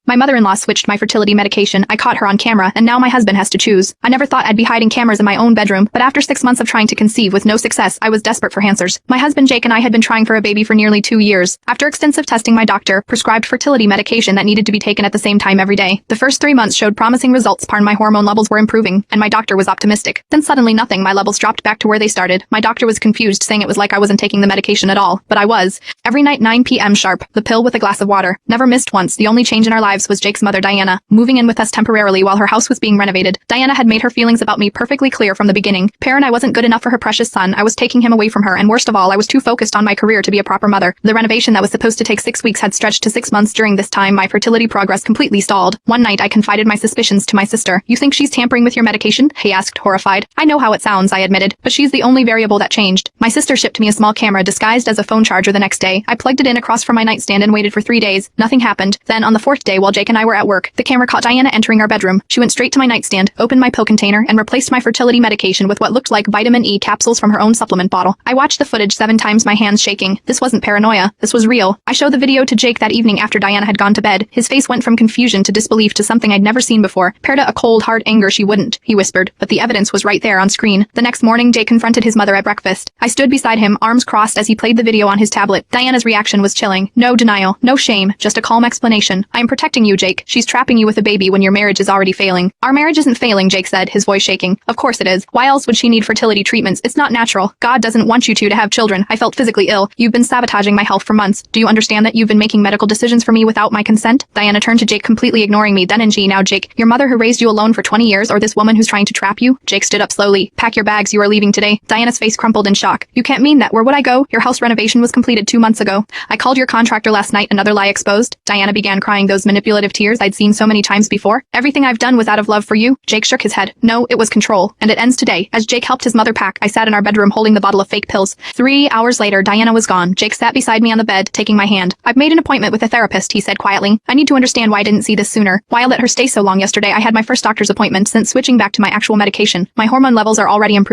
My mother-in-law switched my fertility medication, I caught her on camera, and now my husband has to choose. I never thought I'd be hiding cameras in my own bedroom, but after 6 months of trying to conceive with no success, I was desperate for answers. My husband Jake and I had been trying for a baby for nearly 2 years. After extensive testing, my doctor prescribed fertility medication that needed to be taken at the same time every day. The first 3 months showed promising results. My hormone levels were improving, and my doctor was optimistic. Then suddenly nothing, my levels dropped back to where they started. My doctor was confused, saying it was like I wasn't taking the medication at all, but I was. Every night 9 p.m. sharp, the pill with a glass of water. Never missed once. The only change in our lives was Jake's mother Diana, moving in with us temporarily while her house was being renovated. Diana had made her feelings about me perfectly clear from the beginning. Parent, I wasn't good enough for her precious son. I was taking him away from her, and worst of all, I was too focused on my career to be a proper mother. The renovation that was supposed to take 6 weeks had stretched to 6 months. During this time, my fertility progress completely stalled. One night, I confided my suspicions to my sister. You think she's tampering with your medication? He asked, horrified. I know how it sounds, I admitted, but she's the only variable that changed. My sister shipped me a small camera disguised as a phone charger the next day. I plugged it in across from my nightstand and waited for 3 days. Nothing happened. Then, on the 4th day, while Jake and I were at work, the camera caught Diana entering our bedroom. She went straight to my nightstand, opened my pill container, and replaced my fertility medication with what looked like vitamin E capsules from her own supplement bottle. I watched the footage 7 times, my hands shaking. This wasn't paranoia. This was real. I showed the video to Jake that evening after Diana had gone to bed. His face went from confusion to disbelief to something I'd never seen before. Perda, a cold, hard anger. She wouldn't, he whispered, but the evidence was right there on screen. The next morning, Jake confronted his mother at breakfast. I stood beside him, arms crossed as he played the video on his tablet. Diana's reaction was chilling. No denial, no shame, just a calm explanation. I am protecting you, Jake. She's trapping you with a baby when your marriage is already failing. Our marriage isn't failing, Jake said, his voice shaking. Of course it is. Why else would she need fertility treatments? It's not natural. God doesn't want you two to have children. I felt physically ill. You've been sabotaging my health for months. Do you understand that you've been making medical decisions for me without my consent? Diana turned to Jake, completely ignoring me. Then and now Jake, your mother who raised you alone for 20 years, or this woman who's trying to trap you? Jake stood up slowly. Pack your bags, you are leaving today. Diana's face crumpled in shock. You can't mean that. Where would I go? Your house renovation was completed 2 months ago. I called your contractor last night. Another lie exposed. Diana began crying, those manipulative tears I'd seen so many times before. Everything I've done was out of love for you. Jake shook his head. No, it was control. And it ends today. As Jake helped his mother pack, I sat in our bedroom holding the bottle of fake pills. 3 hours later, Diana was gone. Jake sat beside me on the bed, taking my hand. I've made an appointment with a therapist, he said quietly. I need to understand why I didn't see this sooner. Why I let her stay so long. Yesterday I had my first doctor's appointment since switching back to my actual medication. My hormone levels are already improving.